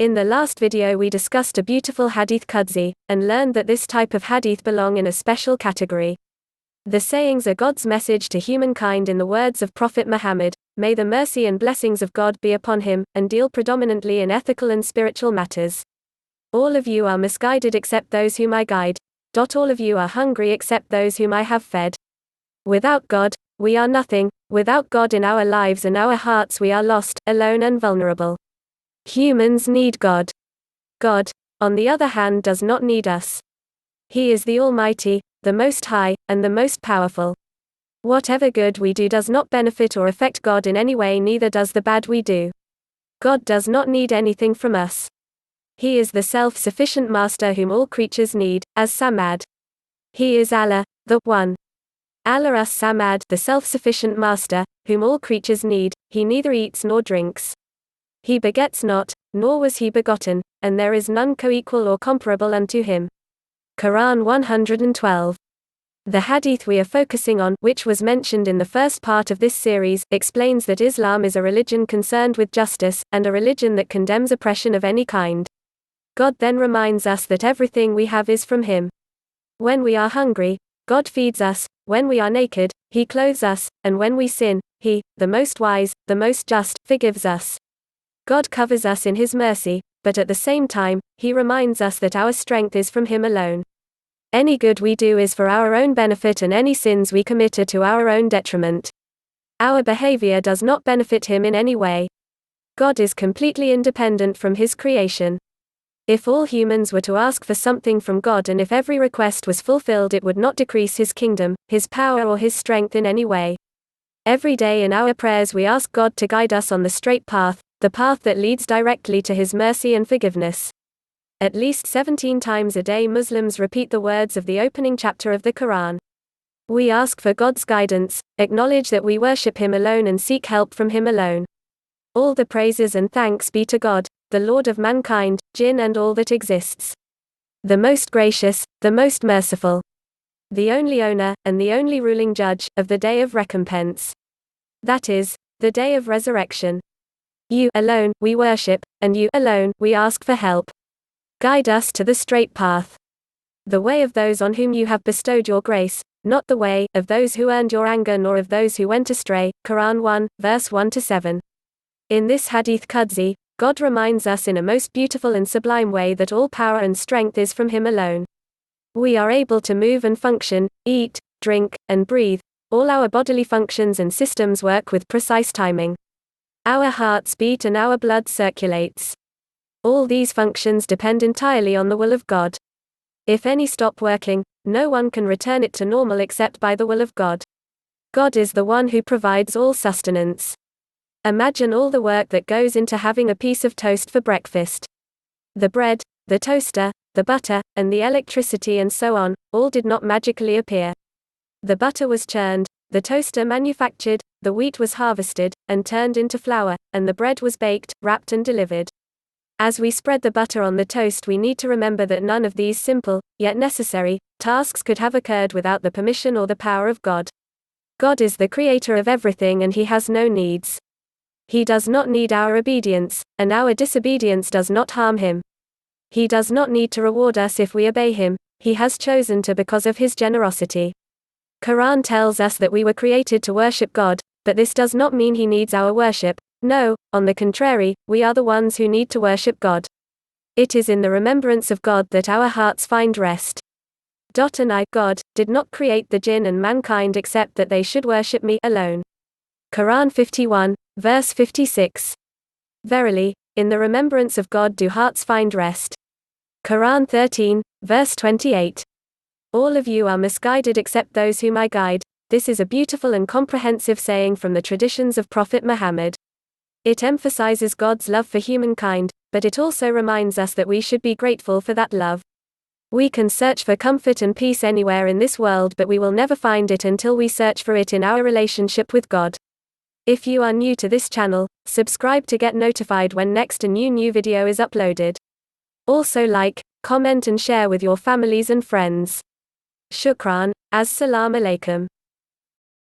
In the last video we discussed a beautiful hadith qudsi, and learned that this type of hadith belong in a special category. The sayings are God's message to humankind in the words of Prophet Muhammad, may the mercy and blessings of God be upon him, and deal predominantly in ethical and spiritual matters. All of you are misguided except those whom I guide. All of you are hungry except those whom I have fed. Without God, we are nothing. Without God in our lives and our hearts we are lost, alone and vulnerable. Humans need God. God, on the other hand, does not need us. He is the Almighty, the Most High, and the most powerful. Whatever good we do does not benefit or affect God in any way, neither does the bad we do. God does not need anything from us. He is the self-sufficient Master whom all creatures need, as Samad. He is Allah, the One. Allah as-Samad, the self-sufficient Master, whom all creatures need. He neither eats nor drinks. He begets not, nor was he begotten, and there is none co-equal or comparable unto him. Quran 112. The hadith we are focusing on, which was mentioned in the first part of this series, explains that Islam is a religion concerned with justice, and a religion that condemns oppression of any kind. God then reminds us that everything we have is from him. When we are hungry, God feeds us. When we are naked, he clothes us, and when we sin, he, the most wise, the most just, forgives us. God covers us in his mercy, but at the same time, he reminds us that our strength is from him alone. Any good we do is for our own benefit, and any sins we commit are to our own detriment. Our behavior does not benefit him in any way. God is completely independent from his creation. If all humans were to ask for something from God and if every request was fulfilled, it would not decrease his kingdom, his power or his strength in any way. Every day in our prayers we ask God to guide us on the straight path, the path that leads directly to his mercy and forgiveness. At least 17 times a day Muslims repeat the words of the opening chapter of the Quran. We ask for God's guidance, acknowledge that we worship him alone and seek help from him alone. All the praises and thanks be to God, the Lord of mankind, jinn and all that exists. The most gracious, the most merciful. The only owner, and the only ruling judge, of the day of recompense. That is, the day of resurrection. You alone we worship, and you alone we ask for help. Guide us to the straight path. The way of those on whom you have bestowed your grace, not the way of those who earned your anger nor of those who went astray. Quran 1, verse 1-7. In this hadith qudsi, God reminds us in a most beautiful and sublime way that all power and strength is from him alone. We are able to move and function, eat, drink, and breathe. All our bodily functions and systems work with precise timing. Our hearts beat and our blood circulates. All these functions depend entirely on the will of God. If any stop working, no one can return it to normal except by the will of God. God is the one who provides all sustenance. Imagine all the work that goes into having a piece of toast for breakfast. The bread, the toaster, the butter, and the electricity and so on, all did not magically appear. The butter was churned, the toaster manufactured, the wheat was harvested, and turned into flour, and the bread was baked, wrapped and delivered. As we spread the butter on the toast, we need to remember that none of these simple, yet necessary, tasks could have occurred without the permission or the power of God. God is the creator of everything and he has no needs. He does not need our obedience, and our disobedience does not harm him. He does not need to reward us if we obey him, he has chosen to because of his generosity. Quran tells us that we were created to worship God, but this does not mean he needs our worship. No, on the contrary, we are the ones who need to worship God. It is in the remembrance of God that our hearts find rest. And I, God, did not create the jinn and mankind except that they should worship me alone. Quran 51, verse 56. Verily, in the remembrance of God do hearts find rest. Quran 13, verse 28. All of you are misguided except those whom I guide. This is a beautiful and comprehensive saying from the traditions of Prophet Muhammad. It emphasizes God's love for humankind, but it also reminds us that we should be grateful for that love. We can search for comfort and peace anywhere in this world, but we will never find it until we search for it in our relationship with God. If you are new to this channel, subscribe to get notified when next a new video is uploaded. Also like, comment and share with your families and friends. Shukran, As-salamu alaykum.